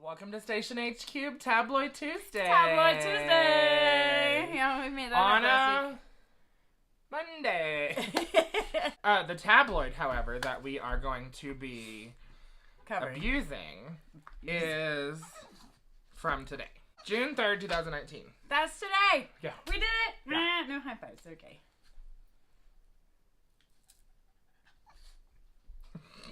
Welcome to StationHCubed Tabloid Tuesday. Tabloid Tuesday. Yeah, we made that on up a Monday. The tabloid, however, that we are going to be abusing is from today, June 3rd, 2019. That's today. Yeah. We did it. Yeah. No high fives. Okay.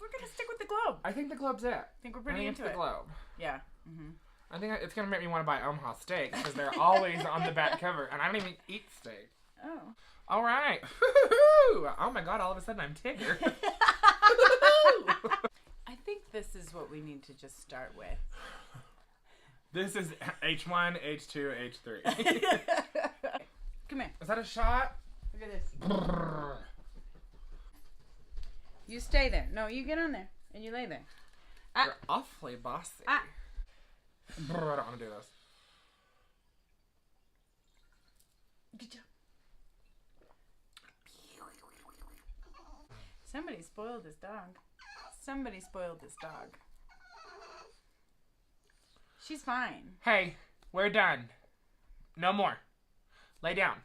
We're going to stick with the globe. I think the Globe's it. I think we're pretty into it's it. the Globe. Yeah. Mm-hmm. I think it's going to make me want to buy Omaha steaks because they're always on the back cover, and I don't even eat steak. Oh. All right. Oh my God, all of a sudden I'm Tigger. I think this is what we need to just start with. This is H1, H2, H3. Come here. Is that a shot? Look at this. You stay there. No, you get on there. And you lay there. You're awfully bossy. I don't want to do this. Good job. Somebody spoiled this dog. Somebody spoiled this dog. She's fine. Hey, we're done. No more. Lay down.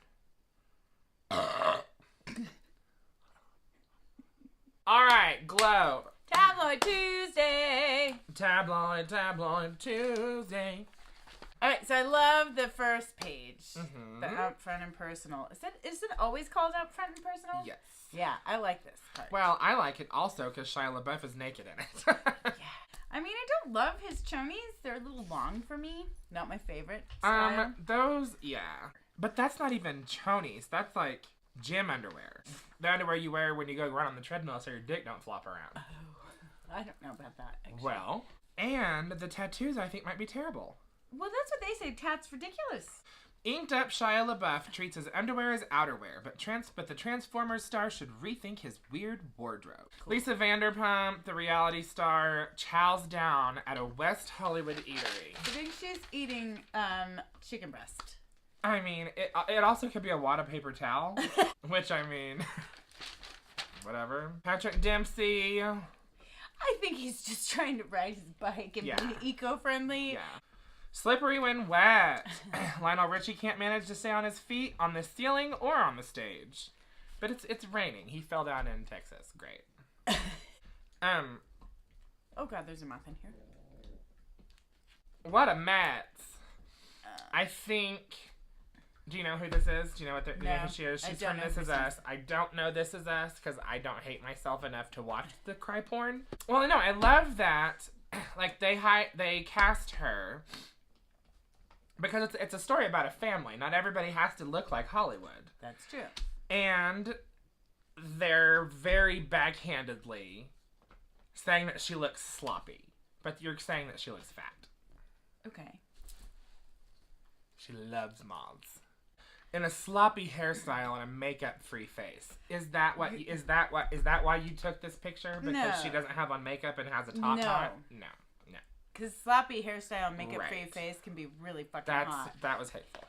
All right, Globe. Tabloid Tuesday. Tabloid Tuesday. All right, so I love the first page, Mm-hmm. the upfront and personal. Is it always called upfront and personal? Yes. Yeah, I like this part. Well, I like it also because Shia LaBeouf is naked in it. Yeah. I mean, I don't love his chonies. They're a little long for me. Not my favorite style. Those, yeah. But that's not even chonies. That's like gym underwear. The underwear you wear when you go run on the treadmill so your dick don't flop around. Oh, I don't know about that, actually. Well, and the tattoos I think might be terrible. Well, that's what they say. Tat's ridiculous. Inked up Shia LaBeouf treats his underwear as outerwear, but the Transformers star should rethink his weird wardrobe. Cool. Lisa Vanderpump, the reality star, chows down at a West Hollywood eatery. I think she's eating chicken breast. I mean, it also could be a wad of paper towel, which, I mean, whatever. Patrick Dempsey. I think he's just trying to ride his bike and be eco-friendly. Yeah. Slippery when wet. Lionel Richie can't manage to stay on his feet on the ceiling or on the stage. But it's raining. He fell down in Texas. Great. Oh God, there's a moth in here. What a mess. I think. Do you know who this is? Do you know do you know who she is? She's from This Is Us. I don't know This Is Us because I don't hate myself enough to watch the cry porn. Well, no, I love that. Like they cast her. Because it's a story about a family. Not everybody has to look like Hollywood. That's true. And they're very backhandedly saying that she looks sloppy. But you're saying that she looks fat. Okay. She loves moths. In a sloppy hairstyle and a makeup-free face. Is that why you took this picture? Because she doesn't have on makeup and has a top knot? No. Because sloppy hairstyle and makeup-free face can be really fucking hot. That was hateful.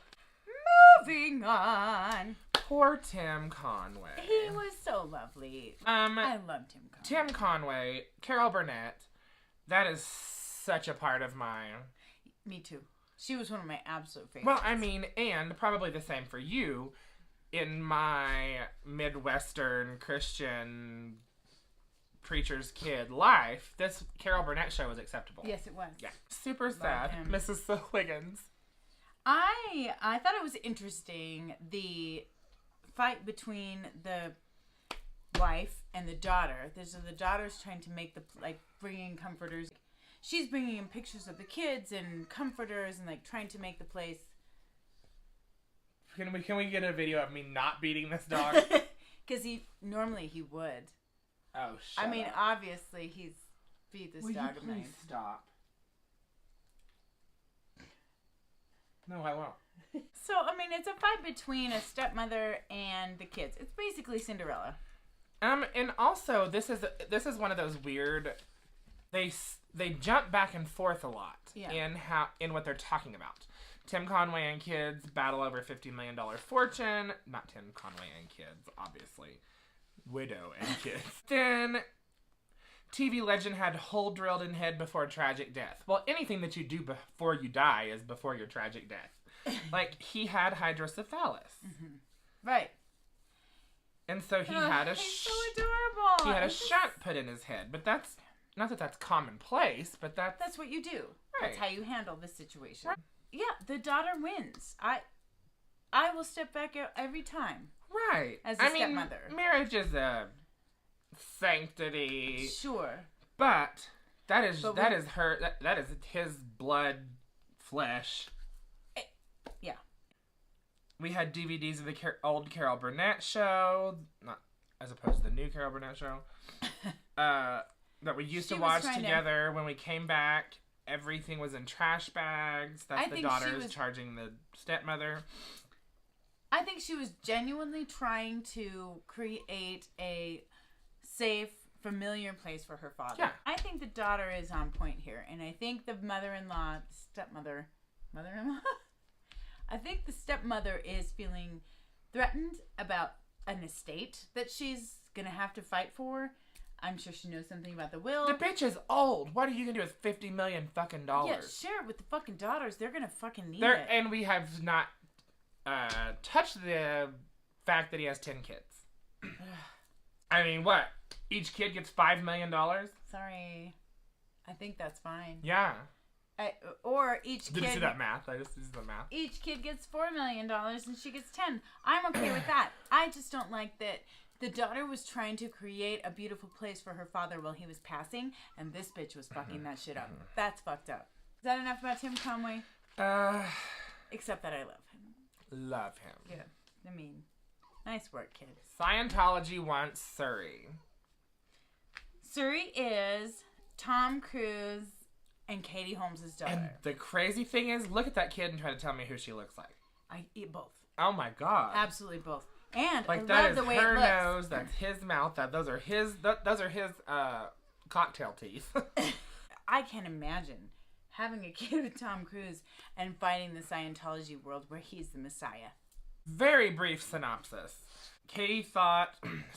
Moving on. Poor Tim Conway. He was so lovely. I loved Tim Conway. Tim Conway, Carol Burnett. That is such a part of my... Me too. She was one of my absolute favorites. Well, I mean, and probably the same for you. In my Midwestern Christian preacher's kid life, this Carol Burnett show was acceptable. Yes, it was. Yeah. Super sad. Mrs. Wiggins. I thought it was interesting, the fight between the wife and the daughter. The daughter's trying to make bringing comforters. She's bringing in pictures of the kids and comforters and trying to make the place. Can we get a video of me not beating this dog? Because normally he would. Oh, shut up. Obviously he's beat this dog a million. Stop. No, I won't. So, it's a fight between a stepmother and the kids. It's basically Cinderella. And also this is one of those weird. They jump back and forth a lot in what they're talking about. Tim Conway and kids battle over $50 million fortune. Not Tim Conway and kids, obviously. Widow and kids. Then TV legend had hole drilled in head before tragic death. Well, anything that you do before you die is before your tragic death. Like, he had hydrocephalus. Mm-hmm. Right. And so he had a so adorable. He had a shunt put in his head. But that's, not that that's commonplace, but that's what you do. Right. That's how you handle the situation. Right. Yeah, the daughter wins. I will step back out every time. Right. As a stepmother. Marriage is a sanctity. Sure. But that is his blood, flesh. Yeah. We had DVDs of the old Carol Burnett show, not as opposed to the new Carol Burnett show, that we used to watch together. When we came back, everything was in trash bags. That's the daughters charging the stepmother. I think she was genuinely trying to create a safe, familiar place for her father. Yeah. I think the daughter is on point here. And I think the mother-in-law, mother-in-law? I think the stepmother is feeling threatened about an estate that she's going to have to fight for. I'm sure she knows something about the will. The bitch is old. What are you going to do with $50 million fucking dollars? Yeah, share it with the fucking daughters. They're going to fucking need it. And we have not touched the fact that he has 10 kids. I mean, what? Each kid gets $5 million? Sorry. I think that's fine. Yeah. Or each kid... Did you see that math? I just did the math. Each kid gets $4 million and she gets 10. I'm okay with that. I just don't like that the daughter was trying to create a beautiful place for her father while he was passing, and this bitch was fucking that shit up. That's fucked up. Is that enough about Tim Conway? Except that I love him. Love him. Yeah. I mean, nice work, kid. Scientology wants Suri. Suri is Tom Cruise and Katie Holmes' daughter. And the crazy thing is, look at that kid and try to tell me who she looks like. I eat both. Oh my god. Absolutely both. And like, I love the way it looks. That is her nose, that's his mouth, those are his cocktail teeth. I can't imagine having a kid with Tom Cruise and fighting the Scientology world where he's the Messiah. Very brief synopsis. Katie thought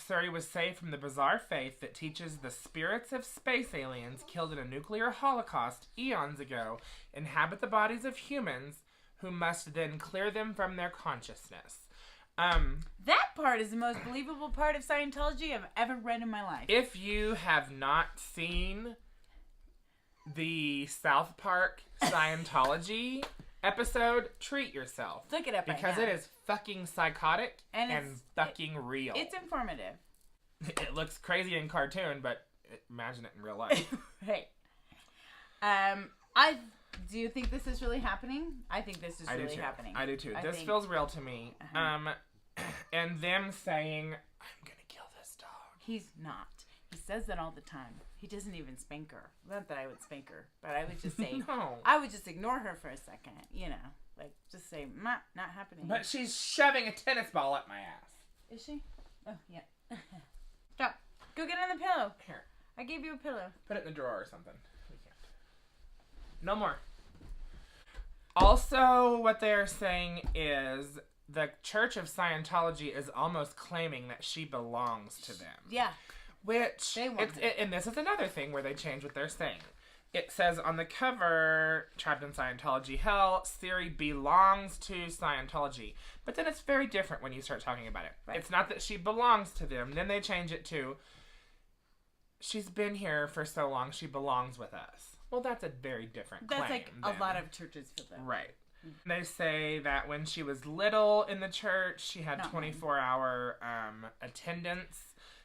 Suri was saved from the bizarre faith that teaches the spirits of space aliens killed in a nuclear holocaust eons ago inhabit the bodies of humans who must then clear them from their consciousness. That part is the most believable part of Scientology I've ever read in my life. If you have not seen the South Park Scientology episode, treat yourself. Look it up because right now. it is fucking psychotic and fucking real. It's informative. It looks crazy in cartoon, but imagine it in real life. Right. Do you think this is really happening? I think this is really happening. I do too. This feels real to me. And them saying, I'm gonna kill this dog. He's not. He says that all the time. He doesn't even spank her. Not that I would spank her, but I would just say, no. I would just ignore her for a second, you know. Like, just say, not happening. But she's shoving a tennis ball up my ass. Is she? Oh, yeah. Stop. Go get on the pillow. Here. I gave you a pillow. Put it in the drawer or something. We can't. No more. Also, what they're saying is the Church of Scientology is almost claiming that she belongs to them. Yeah. Which, and this is another thing where they change what they're saying. It says on the cover, Trapped in Scientology Hell, Suri belongs to Scientology. But then it's very different when you start talking about it. Right. It's not that she belongs to them. Then they change it to, she's been here for so long, she belongs with us. Well, that's a very different claim. That's like a lot of churches for them. Right. They say that when she was little in the church, she had 24-hour attendance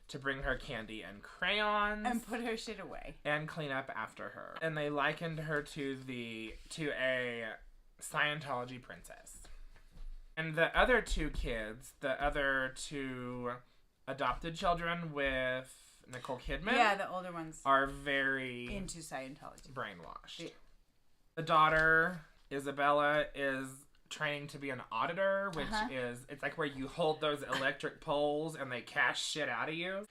to bring her candy and crayons. And put her shit away. And clean up after her. And they likened her to a Scientology princess. And the other two kids, the other two adopted children with Nicole Kidman. Yeah, the older ones. Are very... into Scientology. Brainwashed. Yeah. The daughter, Isabella, is training to be an auditor, which is, it's like where you hold those electric poles and they cash shit out of you.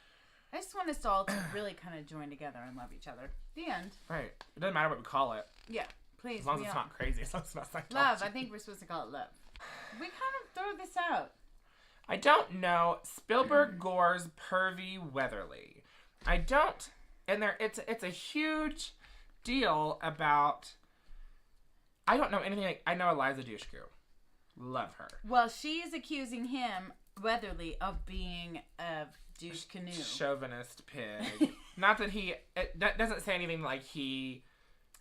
I just want us all to really kind of join together and love each other. The end. Right. It doesn't matter what we call it. Yeah, please. As long as it's not crazy. As long as it's not Scientology. Love. I think we're supposed to call it love. We kind of throw this out. I don't know. Spielberg Gore's Pervy Weatherly. I don't And it's a huge deal about... I don't know anything. I know Eliza Dushku. Love her. Well, she is accusing him, Weatherly, of being a douche canoe. Chauvinist pig. Not that that doesn't say anything like he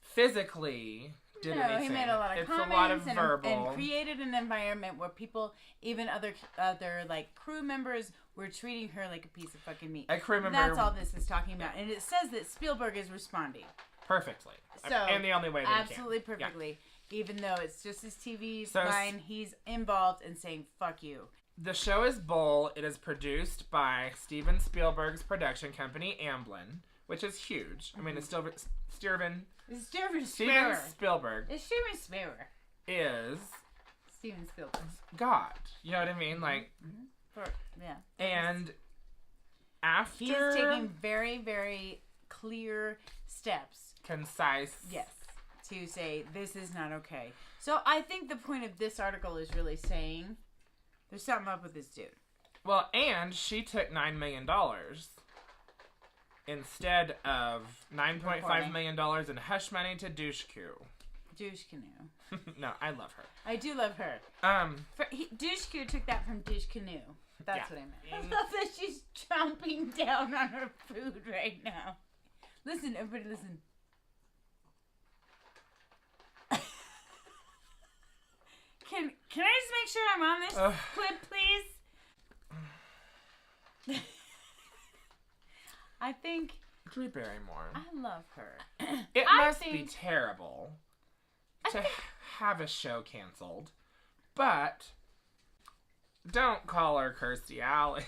physically did anything. He made a lot of comments. A lot of verbal. And created an environment where people, even other like crew members, were treating her like a piece of fucking meat. A crew member. That's all this is talking about. And it says that Spielberg is responding. Perfectly. So, and the only way that absolutely he can. perfectly. Yeah. Even though it's just his TV so, line, he's involved in saying, fuck you. The show is Bull. It is produced by Steven Spielberg's production company, Amblin, which is huge. I mean, it's Steven Spielberg. Is Steven Spielberg. God. You know what I mean? Like, yeah. And after... He's taking very, very clear steps. Concise. Yes. To say, this is not okay. So I think the point of this article is really saying there's something up with this dude. Well, and she took $9 million instead of $9.5 million in hush money to Dushku. Dushku. No, I love her. I do love her. Dushku took that from Dushku. That's what I meant. I love that she's chomping down on her food right now. Listen, everybody listen. Can I just make sure I'm on this clip, please? I think... Drew Barrymore. I love her. It must be terrible to have a show canceled, but don't call her Kirstie Alley.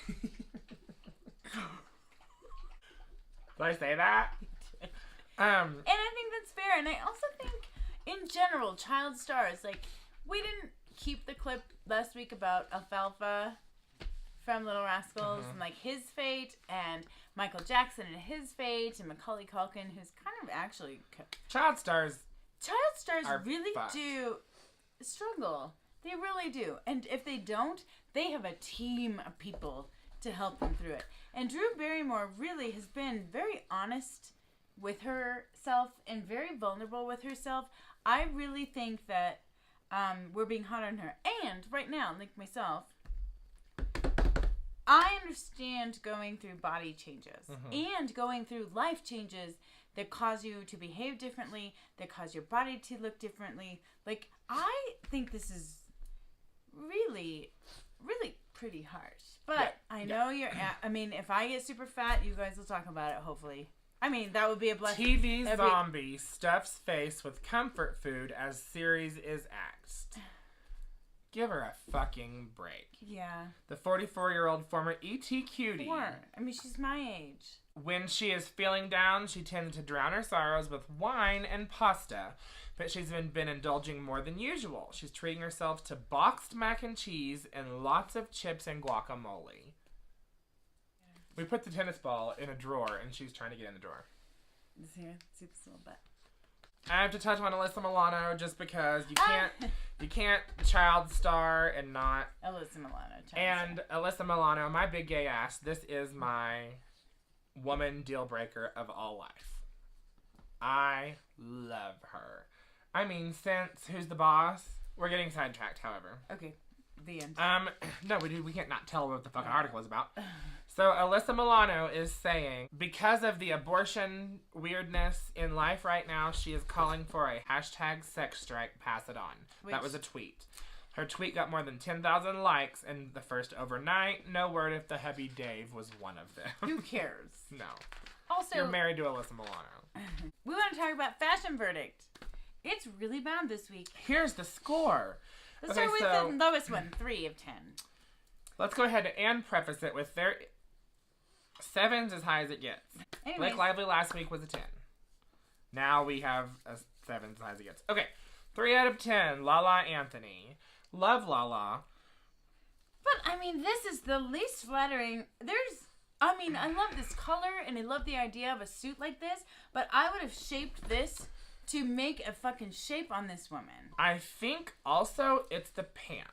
Did I say that? And I think that's fair, and I also think, in general, child stars, like... We didn't keep the clip last week about Alfalfa from Little Rascals and like his fate, and Michael Jackson and his fate, and Macaulay Culkin, who's kind of actually child stars really do struggle. They really do, and if they don't, they have a team of people to help them through it. And Drew Barrymore really has been very honest with herself and very vulnerable with herself. I really think that. We're being hot on her. And right now, like myself, I understand going through body changes and going through life changes that cause you to behave differently, that cause your body to look differently. Like, I think this is really, really pretty harsh. But I know I mean, if I get super fat, you guys will talk about it, hopefully. I mean, that would be a blessing. TV zombie stuffs face with comfort food as series is axed. Give her a fucking break. Yeah. The 44-year-old former E.T. cutie. I mean, she's my age. When she is feeling down, she tends to drown her sorrows with wine and pasta. But she's been indulging more than usual. She's treating herself to boxed mac and cheese and lots of chips and guacamole. We put the tennis ball in a drawer, and she's trying to get in the drawer. This here, see this little bit. I have to touch on Alyssa Milano just because you can't child star and not Alyssa Milano. Alyssa Milano, my big gay ass. This is my woman deal breaker of all life. I love her. I mean, since Who's the Boss? We're getting sidetracked, however. Okay, the end. No, we can't not tell what the fucking article is about. So Alyssa Milano is saying, because of the abortion weirdness in life right now, she is calling for a hashtag sex strike, pass it on. That was a tweet. Her tweet got more than 10,000 likes in the first overnight. No word if the hubby Dave was one of them. Who cares? No. Also, you're married to Alyssa Milano. We want to talk about Fashion Verdict. It's really bad this week. Here's the score. Let's start with the lowest one, 3 of 10. Let's go ahead and preface it with their 7's as high as it gets. Anyways. Blake Lively last week was a 10. Now we have a 7 as high as it gets. Okay, 3 out of 10, Lala Anthony. Love Lala. But, I mean, this is the least flattering. I love this color, and I love the idea of a suit like this, but I would have shaped this to make a fucking shape on this woman. I think also it's the pants.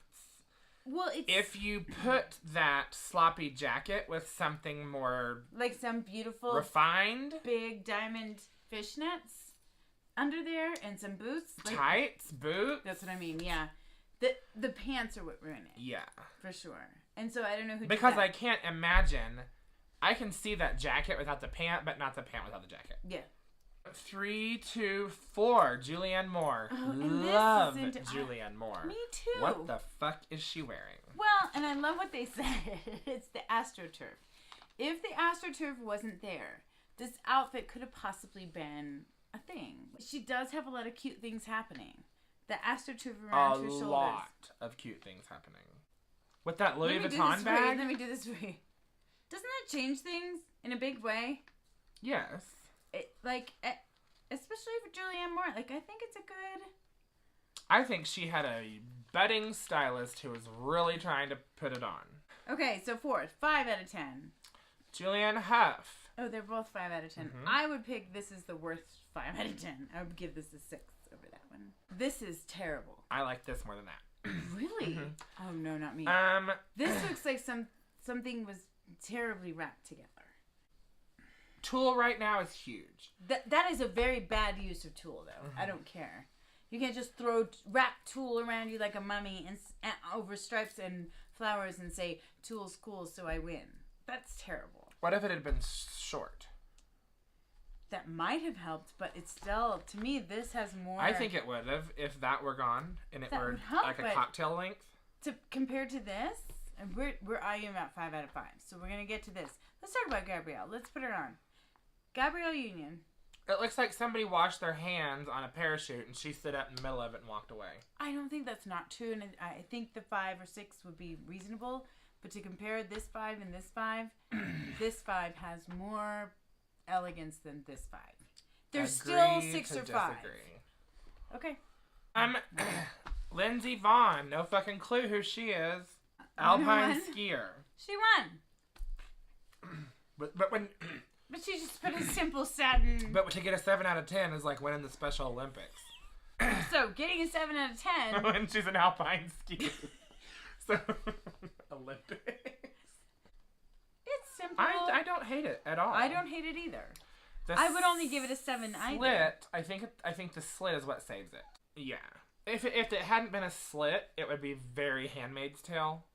Well, it's... If you put that sloppy jacket with something more... Like some beautiful... Refined? Big diamond fishnets under there and some boots. Like, tights, boots. That's what I mean, yeah. The pants are what ruin it. Yeah. For sure. And so I don't know who Because did that. I can't imagine... I can see that jacket without the pant, but not the pant without the jacket. Yeah. 3, 2, 4. Julianne Moore. Oh, love Julianne Moore. Me too. What the fuck is she wearing? Well, and I love what they said. It's the AstroTurf. If the AstroTurf wasn't there, this outfit could have possibly been a thing. She does have a lot of cute things happening. The AstroTurf around her shoulders. A lot of cute things happening. With that Louis Vuitton bag? Let me do this for you. Doesn't that change things in a big way? Yes. Especially for Julianne Moore. Like, I think it's a good... I think she had a budding stylist who was really trying to put it on. Okay, so 4. 5 out of 10. Julianne Hough. Oh, they're both 5 out of 10. Mm-hmm. I would pick this is the worst 5 out of 10. I would give this a 6 over that one. This is terrible. I like this more than that. Really? Mm-hmm. Oh, no, not me. This looks like something was terribly wrapped together. Tulle right now is huge. That is a very bad use of tulle, though. Mm-hmm. I don't care. You can't just wrap tulle around you like a mummy and over stripes and flowers and say, tulle's cool, so I win. That's terrible. What if it had been short? That might have helped, but it's still, to me, this has more... I think it would have if that were gone and it that were help, like a cocktail length. Compared to this, and we're eyeing about 5 out of 5. So we're going to get to this. Let's talk about Gabrielle. Let's put her on. Gabrielle Union. It looks like somebody washed their hands on a parachute and she stood up in the middle of it and walked away. I don't think that's not true, and I think the 5 or 6 would be reasonable. But to compare this 5 and this 5, this 5 has more elegance than this 5. They're still 6 or 5. Okay. Lindsey Vonn. No fucking clue who she is. Alpine skier. She won. But when... But she just put a simple satin... But to get a 7 out of 10 is like winning the Special Olympics. So, getting a 7 out of 10... When she's an alpine skier. So, Olympics. It's simple. I don't hate it at all. I don't hate it either. I would only give it a 7 either. Slit, I think the slit is what saves it. Yeah. If it hadn't been a slit, it would be very Handmaid's Tale.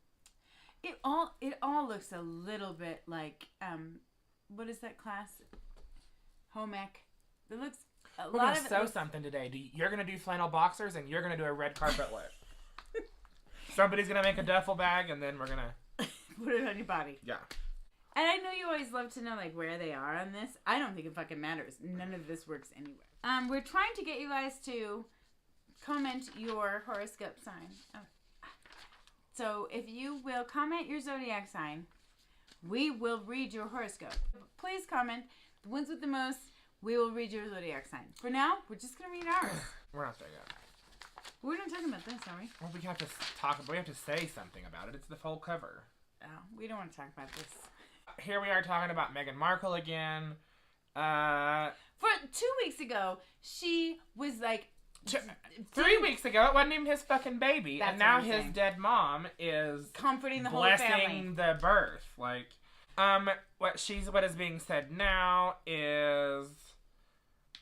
It all looks a little bit like... what is that class? Home ec. It looks We're going to sew something today. You're going to do flannel boxers and you're going to do a red carpet look. Somebody's going to make a duffel bag and then we're going to... Put it on your body. Yeah. And I know you always love to know like where they are on this. I don't think it fucking matters. None of this works anywhere. We're trying to get you guys to comment your horoscope sign. Oh. So if you will comment your zodiac sign, we will read your horoscope. Please comment. The ones with the most, we will read your zodiac sign. For now, we're just going to read ours. We're not saying that. We're not talking about this, are we? Well, we have to say something about it. It's the full cover. Oh, we don't want to talk about this. Here we are talking about Meghan Markle again. For 2 weeks ago, she was like... 3 weeks ago, it wasn't even his fucking baby. That's and now his dead mom is... comforting the whole family. Blessing the birth. Like, what is being said now is...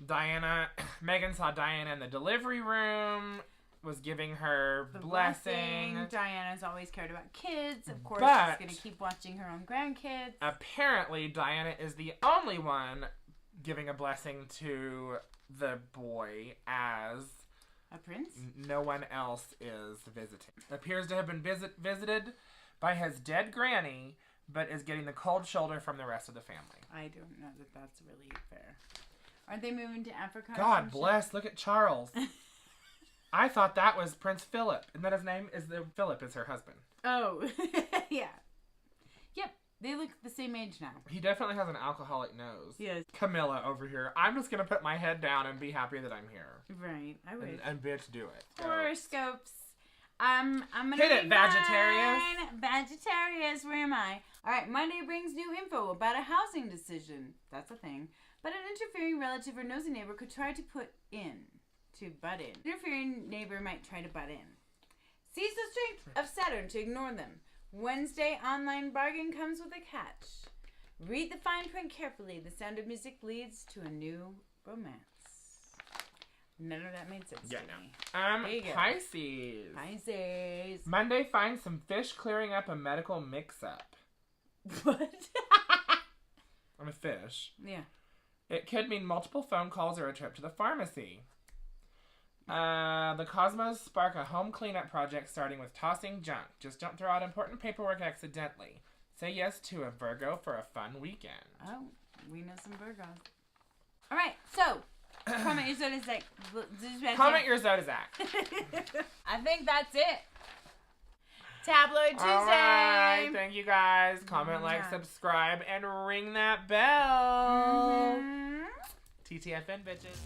Meghan saw Diana in the delivery room, was giving her the blessing. Diana's always cared about kids. Of course, but she's going to keep watching her own grandkids. Apparently, Diana is the only one giving a blessing to the boy as... a prince? No one else is visiting. Appears to have been visited by his dead granny, but is getting the cold shoulder from the rest of the family. I don't know that that's really fair. Aren't they moving to Africa? God bless. Look at Charles. I thought that was Prince Philip. Isn't that his name? Philip is her husband. Oh, yeah. Yep. They look the same age now. He definitely has an alcoholic nose. Yes. Camilla over here. I'm just going to put my head down and be happy that I'm here. Right. I would. And bitch, do it. Horoscopes. I'm gonna hit it, Sagittarius. Sagittarius, where am I? Alright, Monday brings new info about a housing decision. That's a thing. But an interfering relative or nosy neighbor could try to butt in. Interfering neighbor might try to butt in. Seize the strength of Saturn to ignore them. Wednesday online bargain comes with a catch. Read the fine print carefully. The Sound of Music leads to a new romance. None of that made sense to me. Pisces. Pisces. Monday finds some fish clearing up a medical mix-up. What? I'm a fish. Yeah. It could mean multiple phone calls or a trip to the pharmacy. The Cosmos spark a home cleanup project starting with tossing junk. Just don't throw out important paperwork accidentally. Say yes to a Virgo for a fun weekend. Oh, we know some Virgos. All right, so comment your zodiac. Comment your zodiac. I think that's it. Tabloid Tuesday. All right, thank you guys. Comment, like, subscribe, and ring that bell. TTFN, bitches.